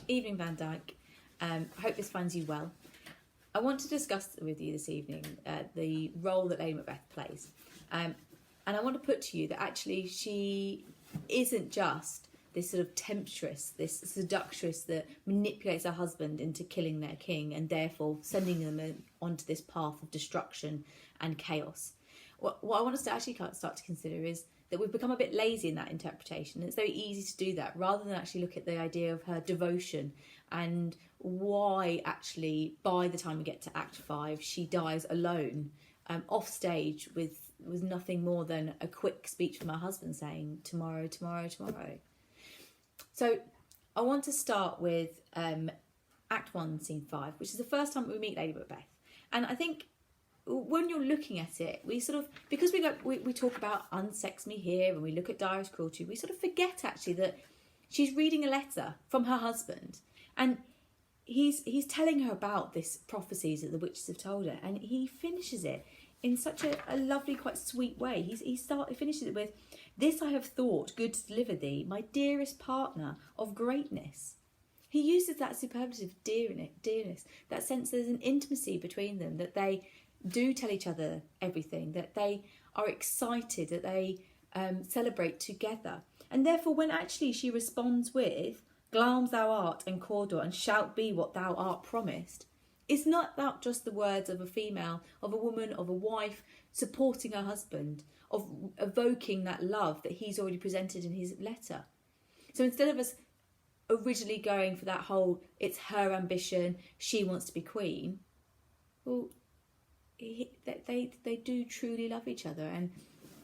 Evening, Van Dyke. I hope this finds you well. I want to discuss with you this evening the role that Lady Macbeth plays. And I want to put to you that actually she isn't just this sort of temptress, this seductress that manipulates her husband into killing their king and therefore sending them onto this path of destruction and chaos. What I want us to actually start to consider is that we've become a bit lazy in that interpretation. It's very easy to do that rather than actually look at the idea of her devotion and why actually by the time we get to Act 5 she dies alone off stage with nothing more than a quick speech from her husband saying tomorrow, tomorrow, tomorrow. So I want to start with Act 1, Scene 5, which is the first time we meet Lady Macbeth. And I think when you're looking at it, we sort of, because we talk about unsex me here and we look at direst cruelty, we sort of forget actually that she's reading a letter from her husband and he's telling her about this prophecies that the witches have told her, and he finishes it in such a lovely, quite sweet way. He finishes it with, "This I have thought good to deliver thee, my dearest partner of greatness." He uses that superlative dearness, that sense there's an intimacy between them, that they do tell each other everything, that they are excited, that they celebrate together. And therefore when actually she responds with, "Glam thou art and cawdor, and shalt be what thou art promised," it's not about just the words of a female, of a woman, of a wife supporting her husband, of evoking that love that he's already presented in his letter. So instead of us originally going for that whole, it's her ambition, she wants to be queen, well, they do truly love each other,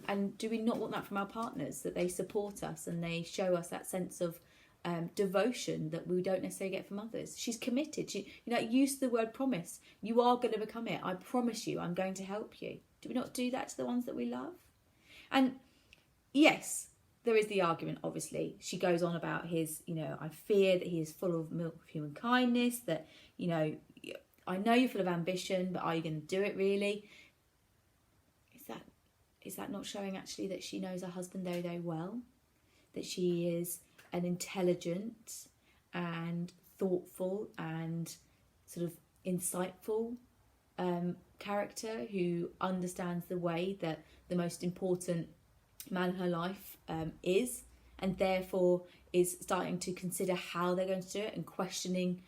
and do we not want that from our partners, that they support us and they show us that sense of devotion that we don't necessarily get from others? She's committed. She used the word promise. You are going to become it. I promise you, I'm going to help you. Do we not do that to the ones that we love? And yes, there is the argument, obviously. She goes on about his, I fear that he is full of milk of human kindness, that, I know you're full of ambition, but are you going to do it really? Is that not showing actually that she knows her husband very, very well? That she is an intelligent and thoughtful and sort of insightful character who understands the way that the most important man in her life is, and therefore is starting to consider how they're going to do it and questioning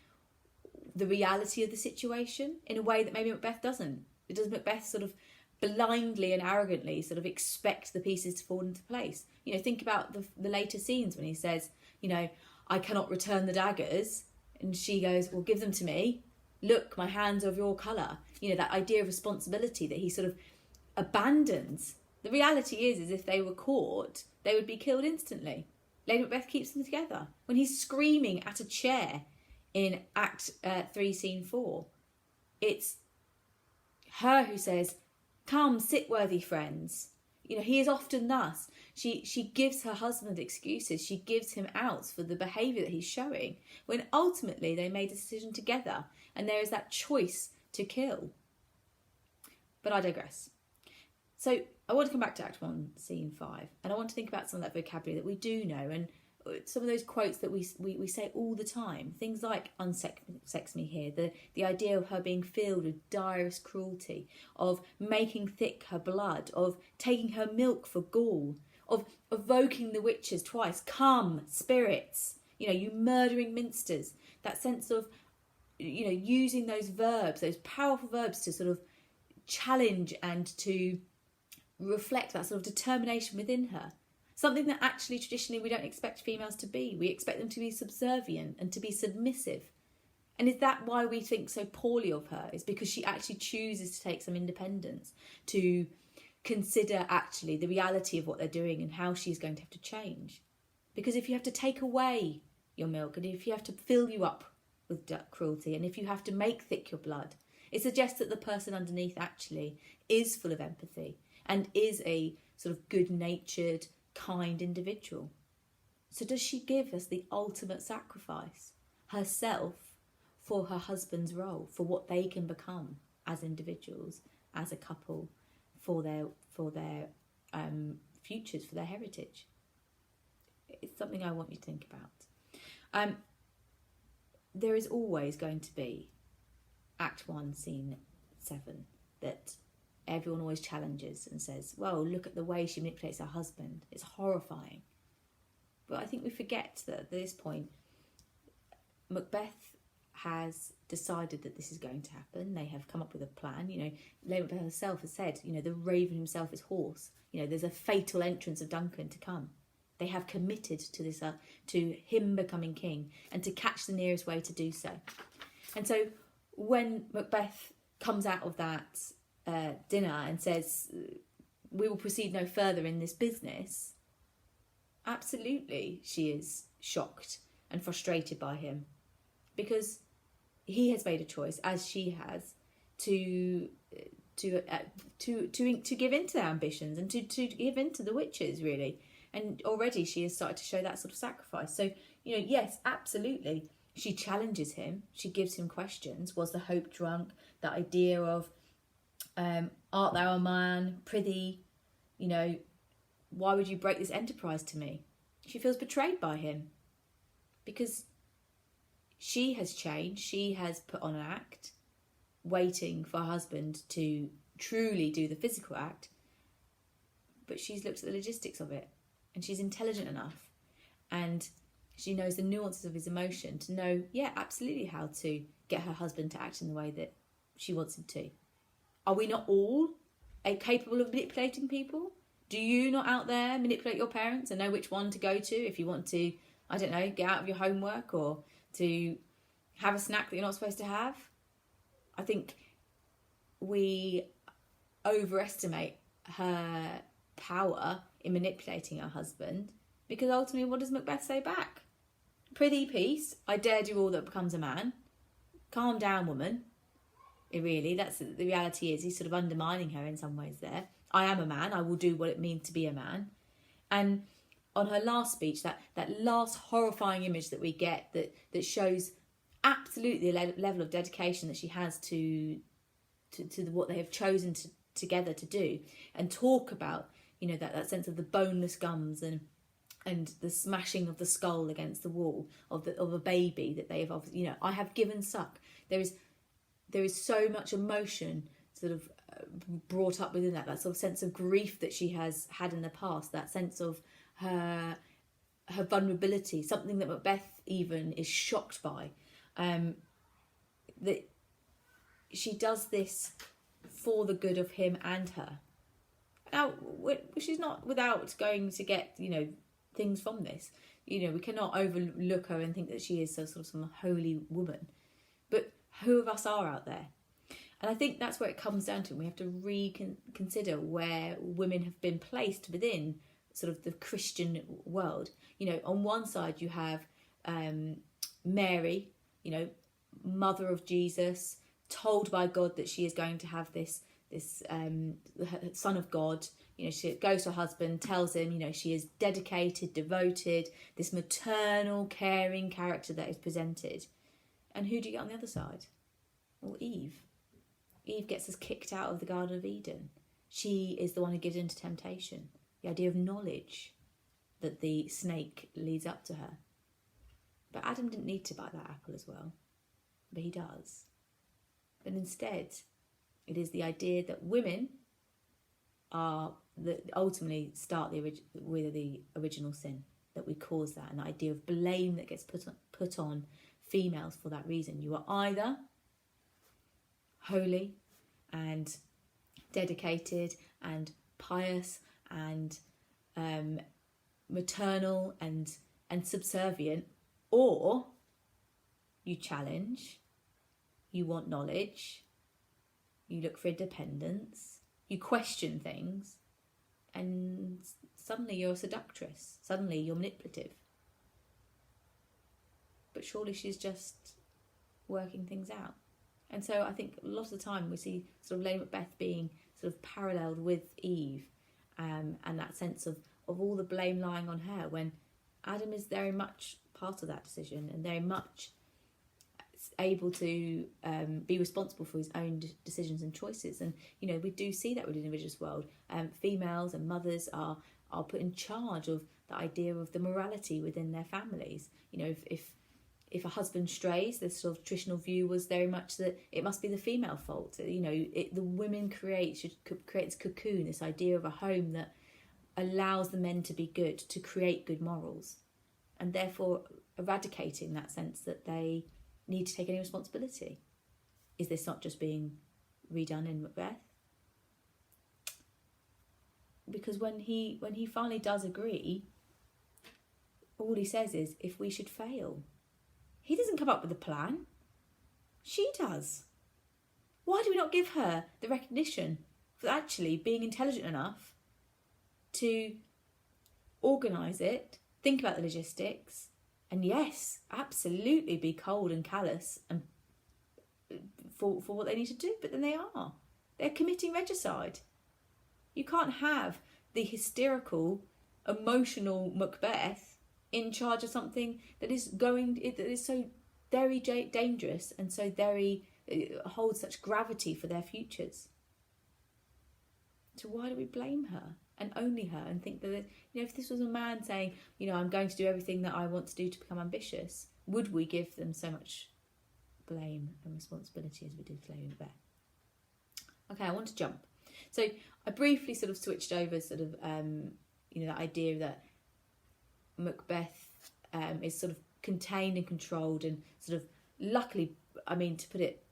the reality of the situation in a way that maybe Macbeth doesn't. It does Macbeth sort of blindly and arrogantly sort of expect the pieces to fall into place. Think about the later scenes when he says, I cannot return the daggers, and she goes, well, give them to me. Look, my hands are of your colour. That idea of responsibility that he sort of abandons. The reality is if they were caught, they would be killed instantly. Lady Macbeth keeps them together. When he's screaming at a chair in Act 3, Scene 4, it's her who says, "Come, sit, worthy friends." He is often thus. She gives her husband excuses. She gives him outs for the behaviour that he's showing, when ultimately they made a decision together and there is that choice to kill. But I digress. So I want to come back to Act 1, Scene 5, and I want to think about some of that vocabulary that we do know, and some of those quotes that we say all the time. Things like unsex me here, the idea of her being filled with direst cruelty, of making thick her blood, of taking her milk for gall, of evoking the witches twice, "Come, spirits," you murdering minsters. That sense of, using those verbs, those powerful verbs to sort of challenge and to reflect that sort of determination within her. Something that actually traditionally we don't expect females to be. We expect them to be subservient and to be submissive. And is that why we think so poorly of her? It's because she actually chooses to take some independence, to consider actually the reality of what they're doing and how she's going to have to change. Because if you have to take away your milk, and if you have to fill you up with cruelty, and if you have to make thick your blood, it suggests that the person underneath actually is full of empathy and is a sort of good-natured, kind individual. So does she give us the ultimate sacrifice, herself, for her husband's role, for what they can become as individuals, as a couple, for their futures, for their heritage? It's something I want you to think about. there is always going to be Act 1, Scene 7, that everyone always challenges and says, well, look at the way she manipulates her husband. It's horrifying. But I think we forget that at this point, Macbeth has decided that this is going to happen. They have come up with a plan. You know, Lady Macbeth herself has said, you know, the raven himself is hoarse. You know, there's a fatal entrance of Duncan to come. They have committed to this, to him becoming king, and to catch the nearest way to do so. And so when Macbeth comes out of that dinner and says, we will proceed no further in this business, absolutely she is shocked and frustrated by him, because he has made a choice, as she has, to give in to their ambitions and to give in to the witches, really. And already she has started to show that sort of sacrifice. So, you know, yes, absolutely, she challenges him. She gives him questions. Was the hope drunk? The idea of, art thou a man? Prithee, you know, why would you break this enterprise to me? She feels betrayed by him, because she has changed. She has put on an act, waiting for her husband to truly do the physical act, but she's looked at the logistics of it, and she's intelligent enough, and she knows the nuances of his emotion to know, yeah, absolutely, how to get her husband to act in the way that she wants him to. Are we not all capable of manipulating people? Do you not out there manipulate your parents and know which one to go to if you want to, I don't know, get out of your homework or to have a snack that you're not supposed to have? I think we overestimate her power in manipulating her husband, because ultimately, what does Macbeth say back? Prithee, peace, I dare do all that becomes a man. Calm down, woman. Really, that's the reality. Is he's sort of undermining her in some ways there. I am a man, I will do what it means to be a man. And on her last speech, that last horrifying image that we get that shows absolutely the level of dedication that she has to what they have chosen together to do, and talk about, you know, that sense of the boneless gums and the smashing of the skull against the wall of a baby that they have, you know, I have given suck. There is so much emotion sort of brought up within that sort of sense of grief that she has had in the past, that sense of her vulnerability, something that Macbeth even is shocked by, that she does this for the good of him and her. Now, she's not without going to get, you know, things from this. You know, we cannot overlook her and think that she is sort of some holy woman. But who of us are out there? And I think that's where it comes down to. We have to reconsider where women have been placed within sort of the Christian world. You know, on one side you have Mary, you know, mother of Jesus, told by God that she is going to have this son of God. You know, she goes to her husband, tells him, you know, she is dedicated, devoted, this maternal, caring character that is presented. And who do you get on the other side? Well, Eve. Eve gets us kicked out of the Garden of Eden. She is the one who gives in to temptation. The idea of knowledge that the snake leads up to her. But Adam didn't need to bite that apple as well. But he does. But instead, it is the idea that women are that ultimately start with the original sin, that we cause that, and the idea of blame that gets put on females for that reason. You are either holy and dedicated and pious and maternal and subservient, or you challenge, you want knowledge, you look for independence, you question things, and suddenly you're a seductress, suddenly you're manipulative. But surely she's just working things out. And so I think a lot of the time we see sort of Lady Macbeth being sort of paralleled with Eve, and that sense of all the blame lying on her, when Adam is very much part of that decision and very much able to be responsible for his own decisions and choices. And, you know, we do see that within the religious world. Females and mothers are put in charge of the idea of the morality within their families. You know, if a husband strays, the sort of traditional view was very much that it must be the female fault. You know, the women should create this cocoon, this idea of a home that allows the men to be good, to create good morals, and therefore eradicating that sense that they need to take any responsibility. Is this not just being redone in Macbeth? Because when he finally does agree, all he says is, if we should fail. He doesn't come up with a plan. She does. Why do we not give her the recognition for actually being intelligent enough to organise it, think about the logistics, and yes, absolutely be cold and callous and for what they need to do? But then they are. They're committing regicide. You can't have the hysterical, emotional Macbeth in charge of something that is so very dangerous and so very holds such gravity for their futures. So why do we blame her and only her and think that, you know, if this was a man saying, you know, I'm going to do everything that I want to do to become ambitious, would we give them so much blame and responsibility as we do Lady Macbeth? Okay, I want to jump. So I briefly sort of switched over sort of, you know, the idea that Macbeth is sort of contained and controlled and sort of luckily, I mean, to put it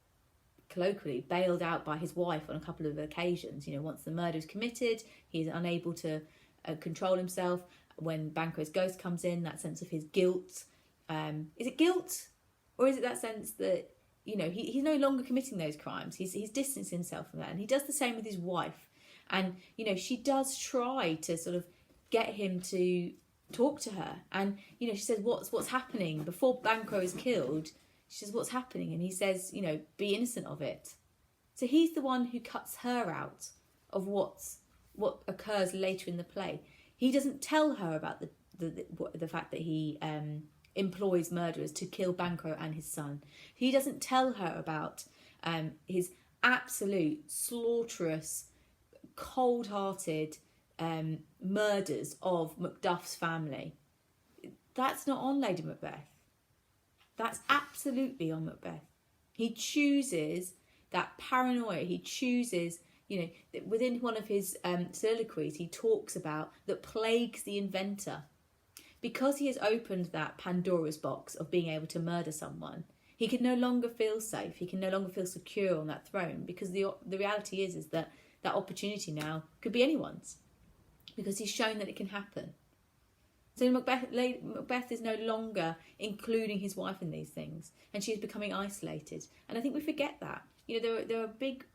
colloquially, bailed out by his wife on a couple of occasions. You know, once the murder is committed, he's unable to control himself. When Banquo's ghost comes in, that sense of his guilt. Is it guilt? Or is it that sense that, you know, he's no longer committing those crimes. He's distanced himself from that. And he does the same with his wife. And, you know, she does try to sort of get him to talk to her. And, you know, she says, what's happening? Before Banquo is killed, she says, what's happening? And he says, you know, be innocent of it. So he's the one who cuts her out of what occurs later in the play. He doesn't tell her about the fact that he employs murderers to kill Banquo and his son. He doesn't tell her about his absolute slaughterous, cold-hearted murders of Macduff's family. That's not on Lady Macbeth. That's absolutely on Macbeth. He chooses that paranoia. He chooses, you know, within one of his soliloquies, he talks about that plagues the inventor. Because he has opened that Pandora's box of being able to murder someone, he can no longer feel safe. He can no longer feel secure on that throne, because the reality is that opportunity now could be anyone's, because he's shown that it can happen. So Macbeth is no longer including his wife in these things, and she's becoming isolated. And I think we forget that. You know, there are big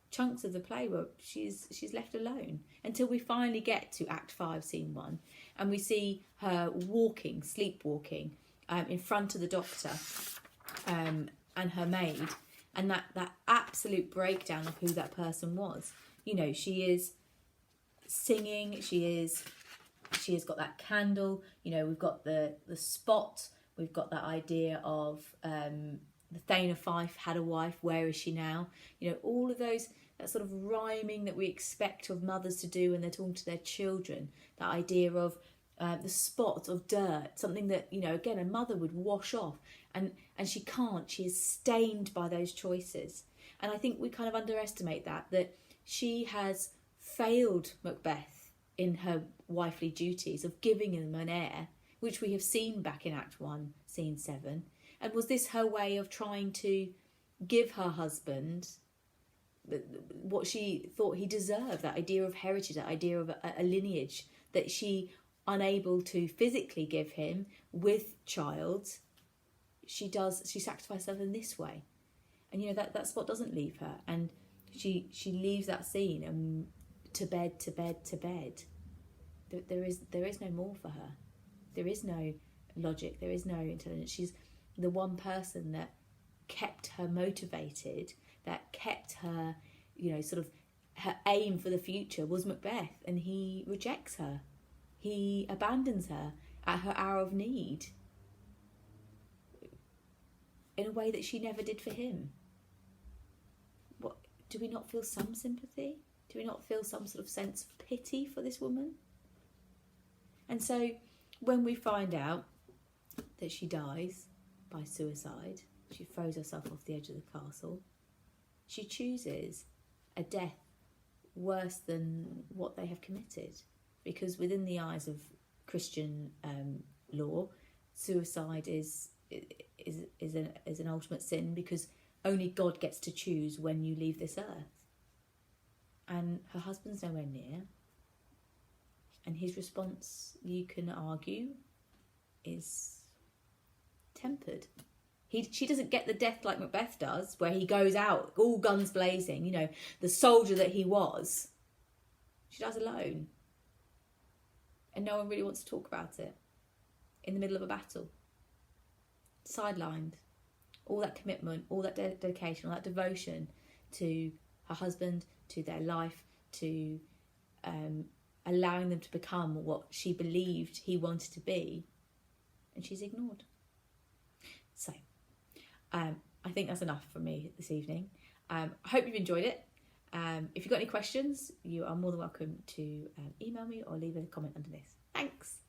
chunks of the play where she's left alone until we finally get to Act 5, Scene 1, and we see her sleepwalking in front of the doctor and her maid, and that absolute breakdown of who that person was. You know, she is singing, she has got that candle, you know, we've got the spot, we've got that idea of the Thane of Fife had a wife, where is she now? You know, all of those, that sort of rhyming that we expect of mothers to do when they're talking to their children, that idea of the spot of dirt, something that, you know, again, a mother would wash off, and she can't, she is stained by those choices. And I think we kind of underestimate that she has failed Macbeth in her wifely duties of giving him an heir, which we have seen back in Act 1, Scene 7. And was this her way of trying to give her husband what she thought he deserved, that idea of heritage, that idea of a lineage that she, unable to physically give him with child, she sacrifices herself in this way. And, you know, that spot doesn't leave her, and she leaves that scene and to bed. There is no more for her. There is no logic. There is no intelligence. She's the one person that kept her motivated, that kept her, you know, sort of her aim for the future was Macbeth, and he rejects her. He abandons her at her hour of need in a way that she never did for him. What, do we not feel some sympathy? Do we not feel some sort of sense of pity for this woman? And so when we find out that she dies by suicide. She throws herself off the edge of the castle. She chooses a death worse than what they have committed, because within the eyes of Christian law, suicide is an ultimate sin, because only God gets to choose when you leave this earth. And her husband's nowhere near, and his response, you can argue, is tempered. She doesn't get the death like Macbeth does, where he goes out all guns blazing, you know, the soldier that he was. She dies alone, and no one really wants to talk about it. In the middle of a battle, sidelined. All that commitment, all that dedication, all that devotion to her husband, to their life, to allowing them to become what she believed he wanted to be, and she's ignored. So I think that's enough from me this evening. I hope you've enjoyed it. If you've got any questions, you are more than welcome to email me or leave a comment under this. Thanks.